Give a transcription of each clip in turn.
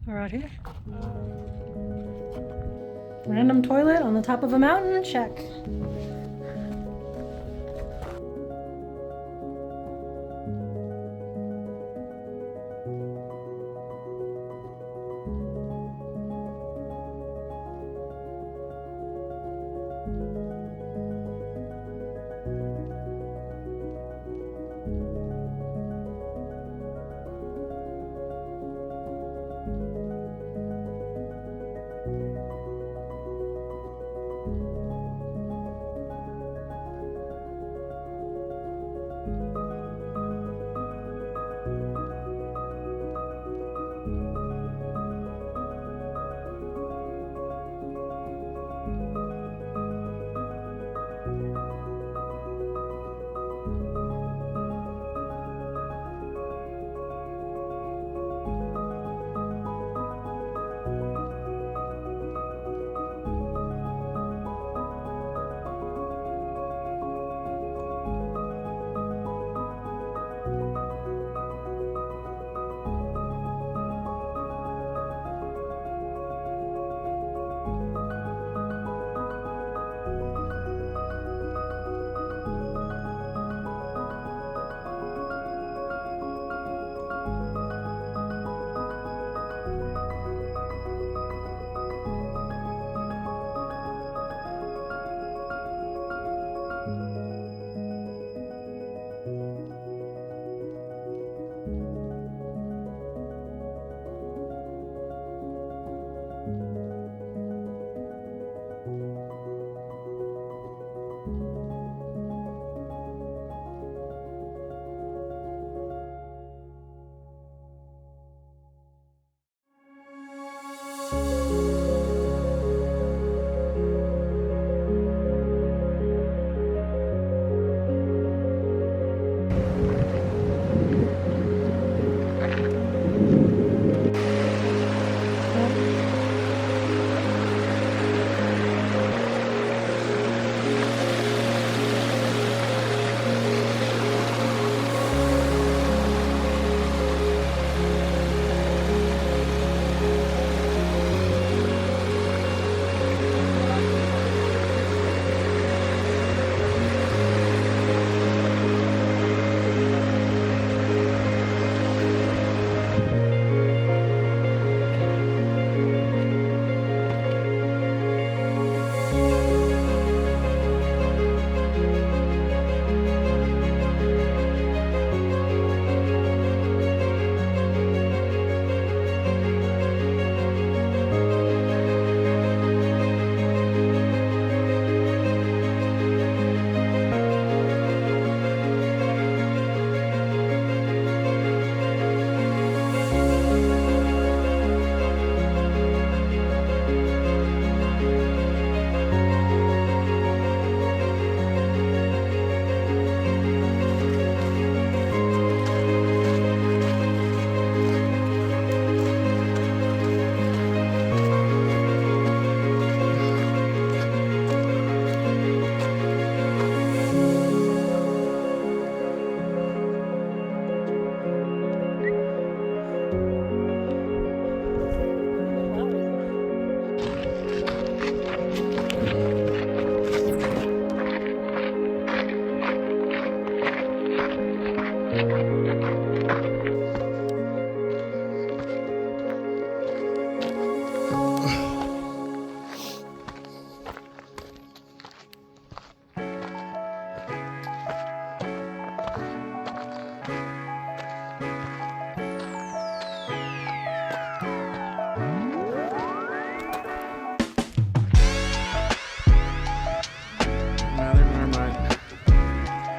We're out here. Random toilet on the top of a mountain? Check.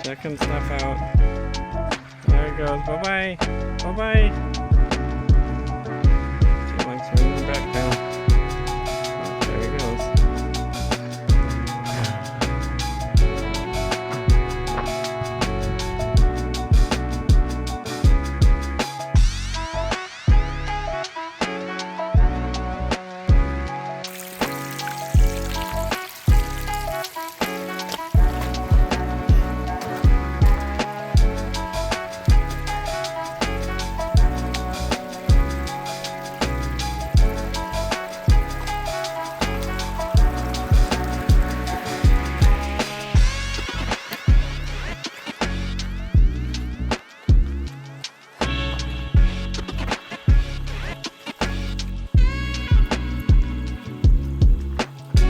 Checking stuff out. There it goes. Bye-bye. Bye-bye. She likes moving back down. Oh, there he goes.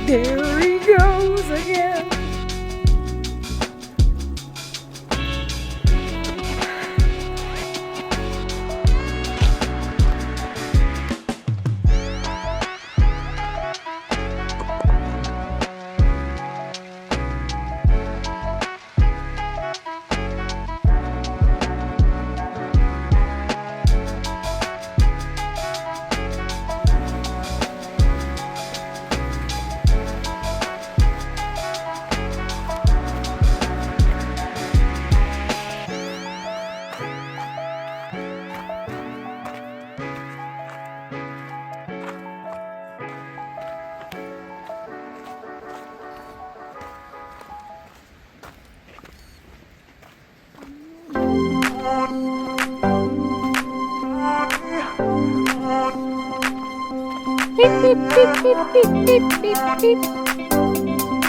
There he goes again.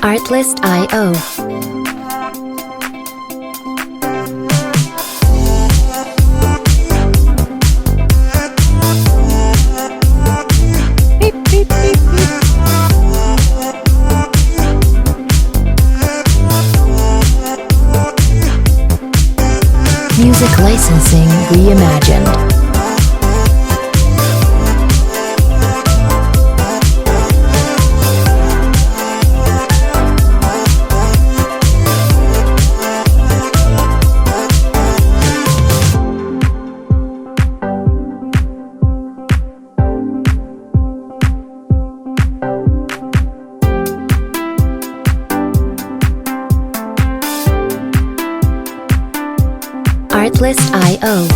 Artlist.io. Music licensing reimagined. Artlist.io.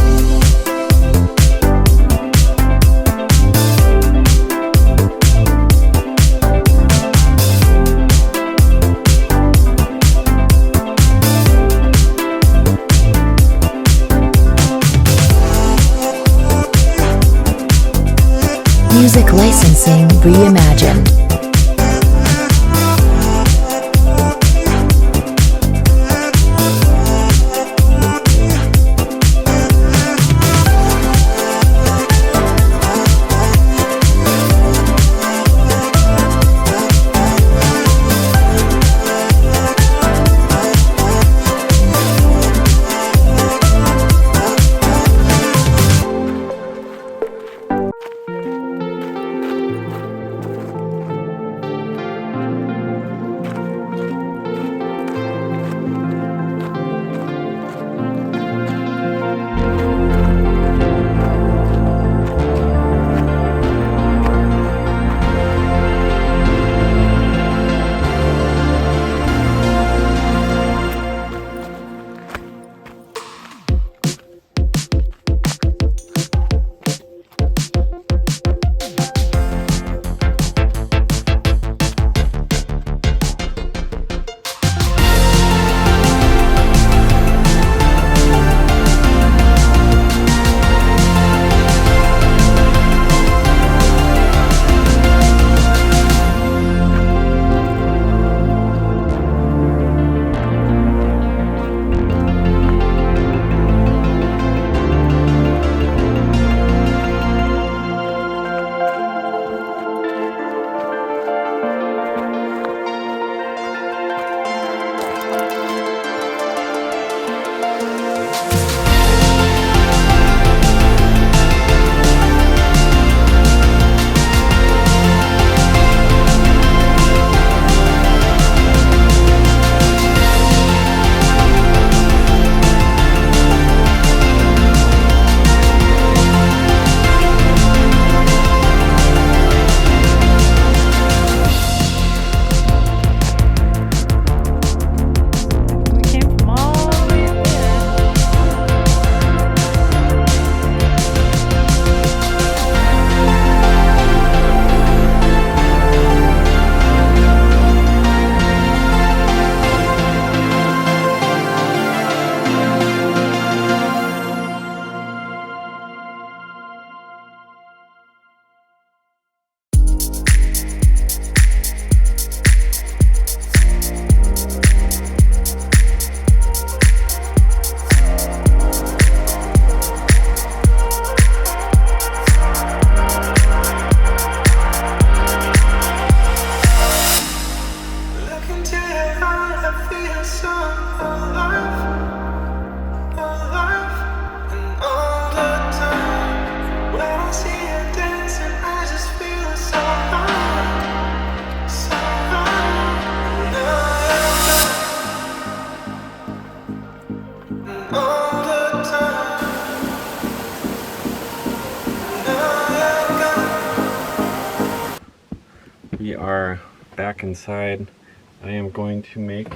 Music licensing reimagined. We are back inside. I am going to make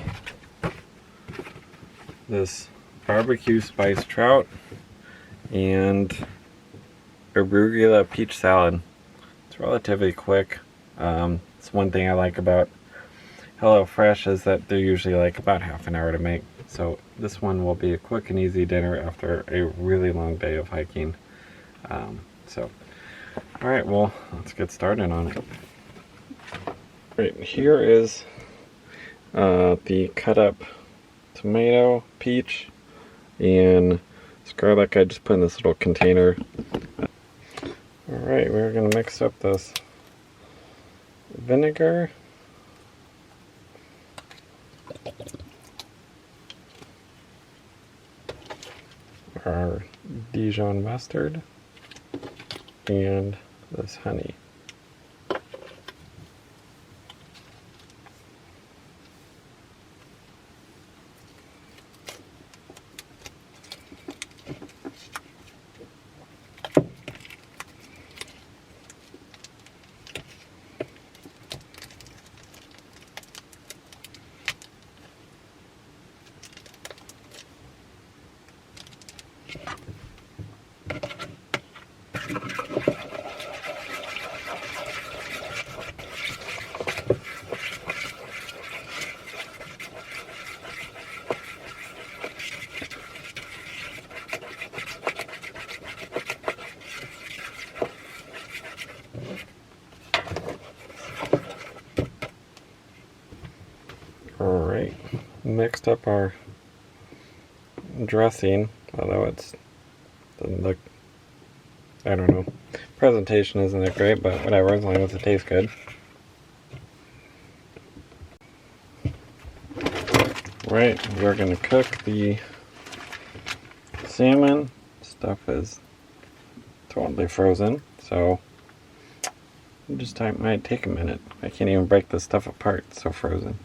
this barbecue spiced trout and arugula peach salad. It's relatively quick. It's one thing I like about HelloFresh is that they're usually like about half an hour to make. So this one will be a quick and easy dinner after a really long day of hiking. Alright, well, let's get started on it. Right, here is the cut up tomato, peach, and garlic I just put in this little container. Alright, we're going to mix up this vinegar, our Dijon mustard, and this honey. Alright, mixed up our dressing, although it doesn't look, I don't know, presentation isn't that great, but whatever, as long as it tastes good. Right, we're going to cook the salmon. Stuff is totally frozen, so it just might take a minute. I can't even break this stuff apart, it's so frozen.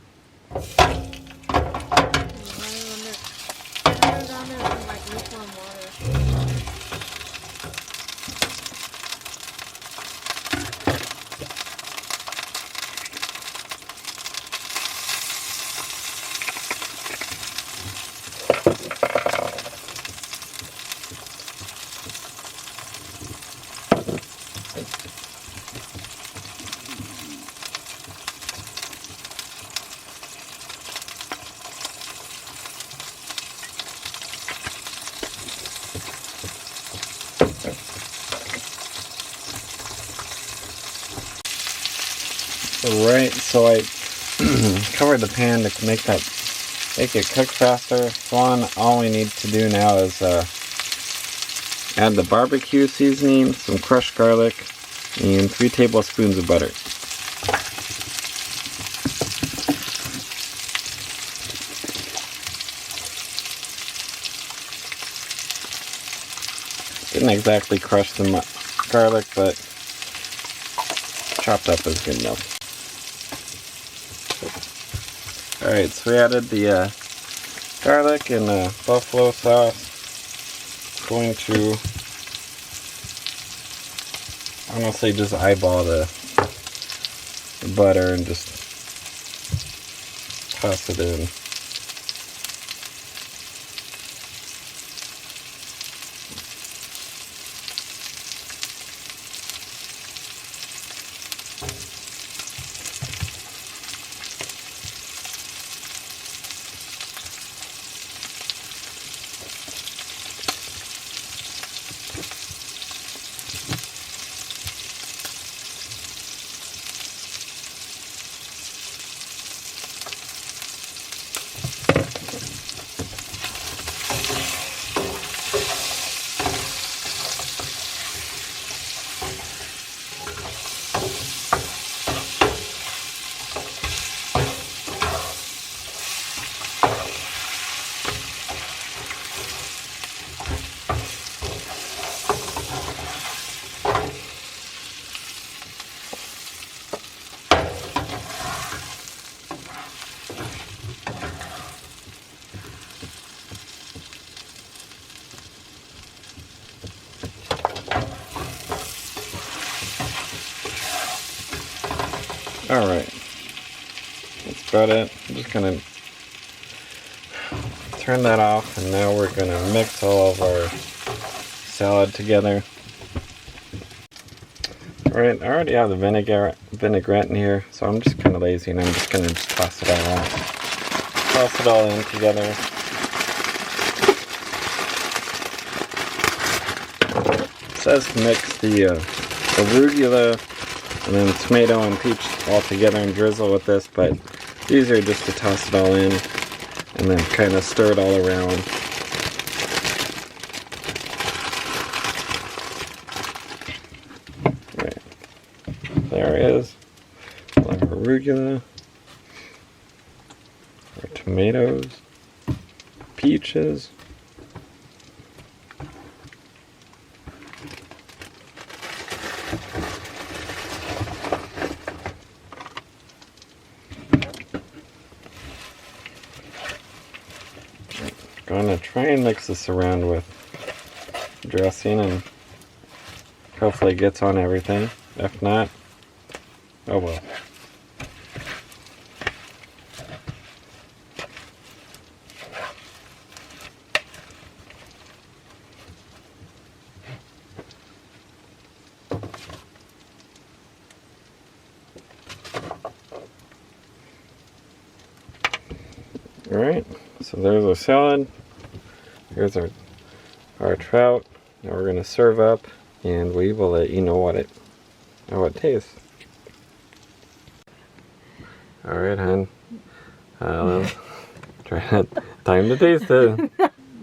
Alright, so I covered the pan to make it cook faster. So all we need to do now is add the barbecue seasoning, some crushed garlic, and 3 tablespoons of butter. Didn't exactly crush the garlic, but chopped up is good enough. Alright, so we added the garlic and buffalo sauce. Going to honestly just eyeball the butter and just toss it in. Alright, that's about it. I'm just gonna turn that off, and now we're gonna mix all of our salad together. Alright, I already have the vinaigrette in here, so I'm just kind of lazy and I'm just gonna toss it all out. Toss it all in together. It says to mix the arugula and then tomato and peach all together and drizzle with this, but it's easier just to toss it all in and then kind of stir it all around. Right. There it is. Our arugula, our tomatoes, peaches. Gonna try and mix this around with dressing and hopefully it gets on everything. If not, oh well. Alright, so there's our salad. Here's our trout. Now we're gonna serve up, and we will let you know how it tastes. All right, hon. Try it. Time to taste it.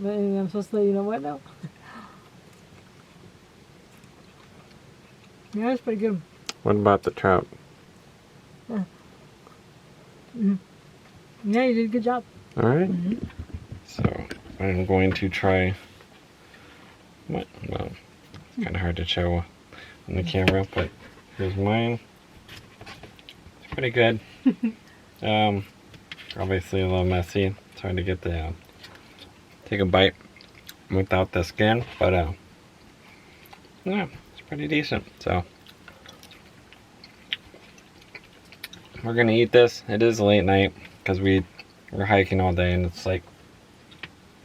I'm supposed to let you know what now? Yeah, it's pretty good. What about the trout? Yeah, yeah, you did a good job. All right. So I'm going to try. Well, it's kind of hard to show on the camera, but here's mine. It's pretty good. Obviously a little messy. It's hard to get the take a bite without the skin, but yeah, it's pretty decent. So we're gonna eat this. It is late night because we're hiking all day, and it's like,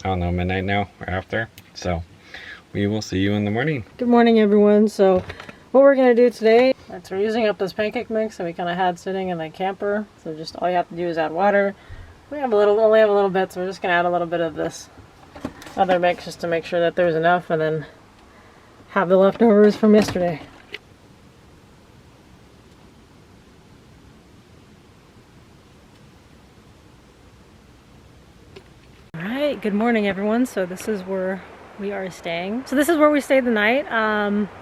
I don't know, midnight now or after. So we will see you in the morning. Good morning, everyone. So what we're gonna do today is we're using up this pancake mix that we kind of had sitting in the camper. So just all you have to do is add water. We have only have a little bit, so we're just gonna add a little bit of this other mix just to make sure that there's enough, and then have the leftovers from yesterday. Alright, good morning everyone. So this is where we are staying. So this is where we stayed the night.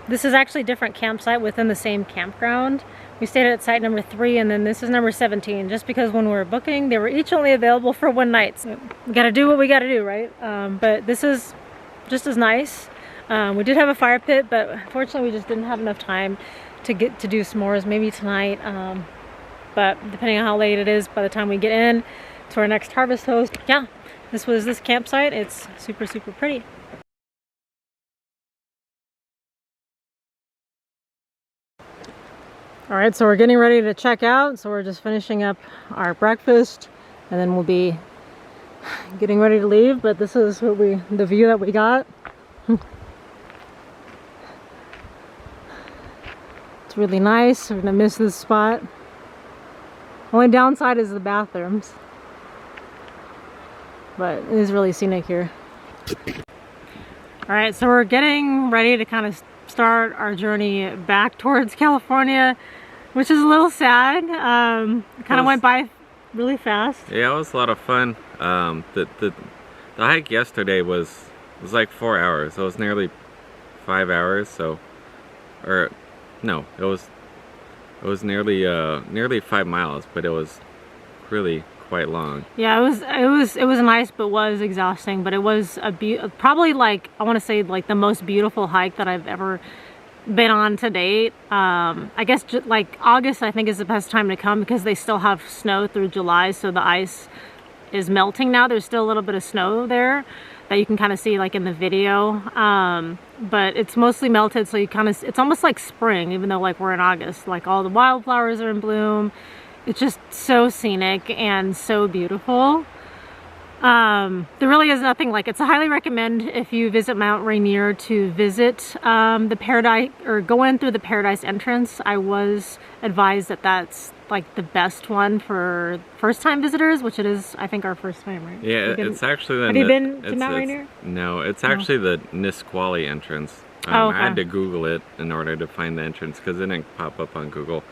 This is actually a different campsite within the same campground. We stayed at site number 3, and then this is number 17, just because when we were booking, they were each only available for one night. So we gotta do what we gotta do, right? But this is just as nice. We did have a fire pit, but unfortunately we just didn't have enough time to get to do s'mores, maybe tonight. But depending on how late it is by the time we get in to our next harvest host, yeah, this was this campsite. It's super, super pretty. All right, so we're getting ready to check out. So we're just finishing up our breakfast, and then we'll be getting ready to leave. But this is what the view that we got. It's really nice. We're gonna miss this spot. Only downside is the bathrooms, but it is really scenic here. All right, so we're getting ready to kind of start our journey back towards California, which is a little sad. It kind of went by really fast. Yeah, it was a lot of fun. The hike yesterday was like 4 hours. It was nearly 5 hours. So, or no, it was nearly 5 miles, but it was really quite long. Yeah, it was nice, but was exhausting. But it was probably, like, I want to say, like the most beautiful hike that I've ever been on to date. I guess like August I think is the best time to come, because they still have snow through July, so the ice is melting now. There's still a little bit of snow there that you can kind of see like in the video. but it's mostly melted, so you kind of, it's almost like spring, even though like we're in August. Like all the wildflowers are in bloom. It's just so scenic and so beautiful. There really is nothing like it. So I highly recommend if you visit Mount Rainier to visit the Paradise, or go in through the Paradise entrance. I was advised that that's like the best one for first time visitors, which it is, I think, our first time, right? Yeah, it's actually the... Have you been to Mount Rainier? No, it's actually the Nisqually entrance. Okay. I had to Google it in order to find the entrance because it didn't pop up on Google.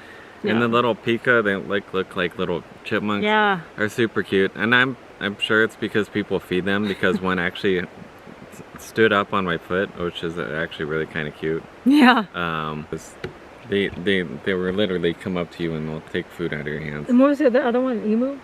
Yeah. And the little pika, they look like little chipmunks. Yeah. Are super cute. And I'm sure it's because people feed them, because one actually stood up on my foot, which is actually really kind of cute. Yeah. They were literally come up to you and they'll take food out of your hands. And what was the other one? Emu?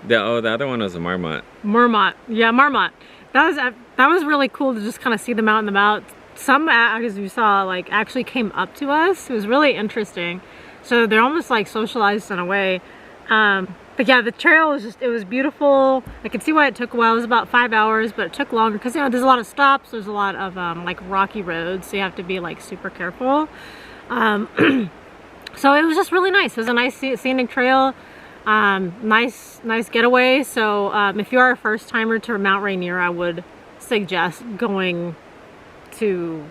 The other one was a marmot. Marmot. Yeah, marmot. That was really cool to just kind of see them out and about. Some, as you saw, like actually came up to us. It was really interesting. So they're almost like socialized in a way. But yeah, the trail was just, it was beautiful. I could see why it took a while. It was about 5 hours, but it took longer because, you know, there's a lot of stops. There's a lot of like rocky roads, so you have to be like super careful. So it was just really nice. It was a nice scenic trail. Nice getaway. So if you are a first timer to Mount Rainier, I would suggest going to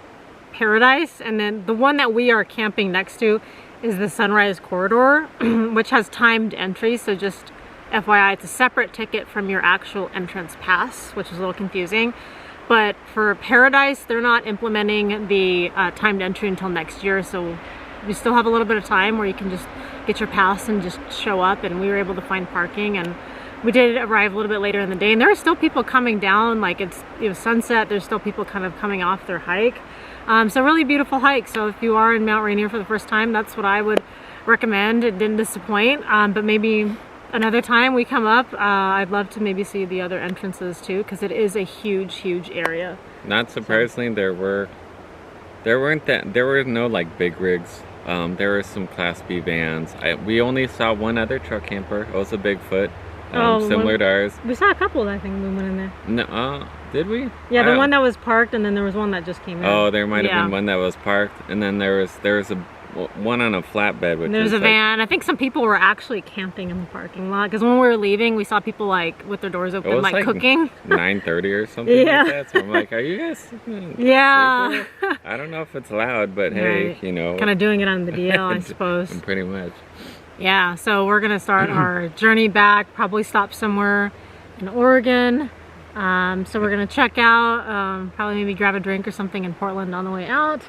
Paradise. And then the one that we are camping next to is the Sunrise Corridor, which has timed entry. So just FYI, it's a separate ticket from your actual entrance pass, which is a little confusing. But for Paradise, they're not implementing the timed entry until next year. So we still have a little bit of time where you can just get your pass and just show up. And we were able to find parking, and we did arrive a little bit later in the day. And there are still people coming down, like it's, you know, sunset. There's still people kind of coming off their hike. So really beautiful hike. So if you are in Mount Rainier for the first time, that's what I would recommend. It didn't disappoint, but maybe another time we come up, I'd love to maybe see the other entrances too, because it is a huge area. Not surprisingly, there were no like big rigs. There were some Class B vans. We only saw one other truck camper. It was a Bigfoot, similar to ours. We saw a couple, I think, we went in there. No, did we? Yeah, the one that was parked, and then there was one that just came in. Oh, there might have been one that was parked, and then there was a one on a flatbed. Which there's a van. I think some people were actually camping in the parking lot, because when we were leaving, we saw people like with their doors open, like cooking. 9:30 or something like that. So I'm like, are you guys? Yeah. I don't know if it's loud, but hey, right. You know, kind of doing it on the DL, I suppose. Pretty much. Yeah. So we're gonna start our journey back. Probably stop somewhere in Oregon. So we're gonna check out. Probably maybe grab a drink or something in Portland on the way out.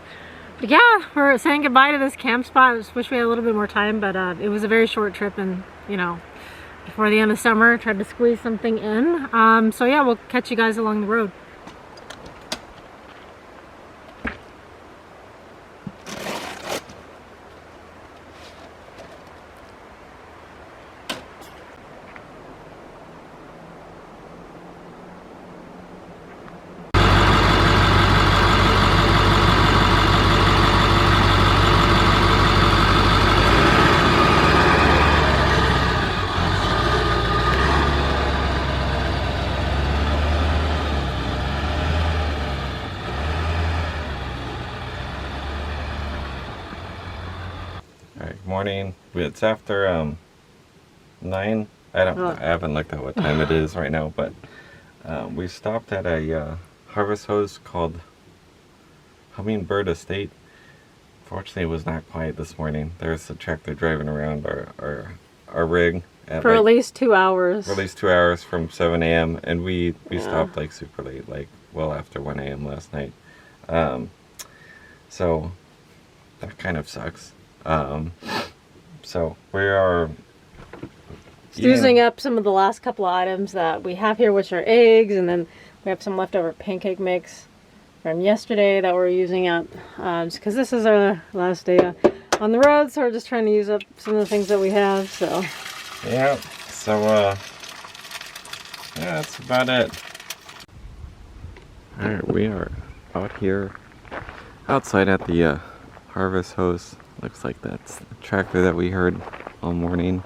But yeah, we're saying goodbye to this camp spot. I just wish we had a little bit more time, but it was a very short trip, and you know, before the end of summer, tried to squeeze something in. So yeah, we'll catch you guys along the road. Morning. It's after 9. I haven't looked at what time it is right now, but we stopped at a harvest hose called Hummingbird Estate. Fortunately, it was not quiet this morning. There's a tractor driving around our rig for like, at least 2 hours. For at least 2 hours from 7 a.m. and we stopped like super late, like well after 1 a.m. last night. So that kind of sucks. So we are using up some of the last couple of items that we have here, which are eggs, and then we have some leftover pancake mix from yesterday that we're using up, just because this is our last day on the road, so we're just trying to use up some of the things that we have. So yeah, so yeah, that's about it. All right, we are out here outside at the harvest hose. Looks like that's the tractor that we heard all morning.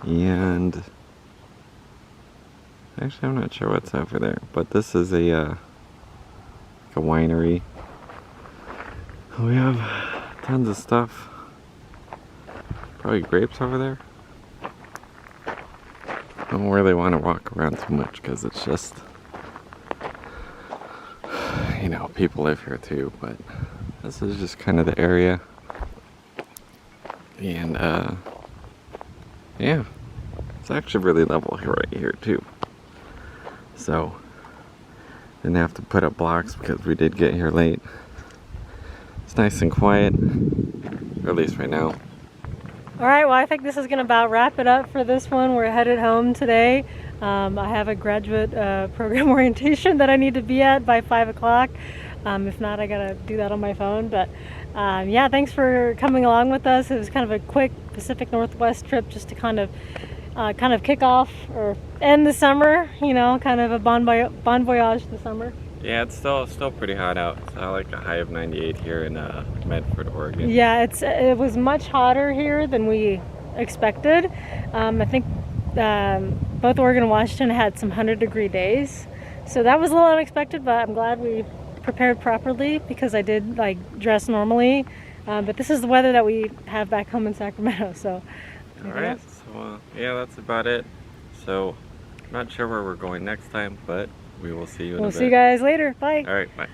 And actually, I'm not sure what's over there, but this is a winery. We have tons of stuff. Probably grapes over there. I don't really want to walk around too much because it's just, you know, people live here too, but this is just kind of the area. And yeah, it's actually really level here right here too. So didn't have to put up blocks because we did get here late. It's nice and quiet, or at least right now. All right, well, I think this is gonna about wrap it up for this one. We're headed home today. I have a graduate program orientation that I need to be at by 5 o'clock. If not, I gotta do that on my phone. But yeah, thanks for coming along with us. It was kind of a quick Pacific Northwest trip just to kind of kick off or end the summer, you know, kind of a bon voyage this summer. Yeah, it's still pretty hot out. It's like a high of 98 here in Medford, Oregon. Yeah, it was much hotter here than we expected. I think both Oregon and Washington had some 100-degree days, so that was a little unexpected. But I'm glad we prepared properly because I did like dress normally. But this is the weather that we have back home in Sacramento. So. All right. So yeah, that's about it. So, not sure where we're going next time, but we will see you in a bit. We'll see you guys later. Bye. All right, bye.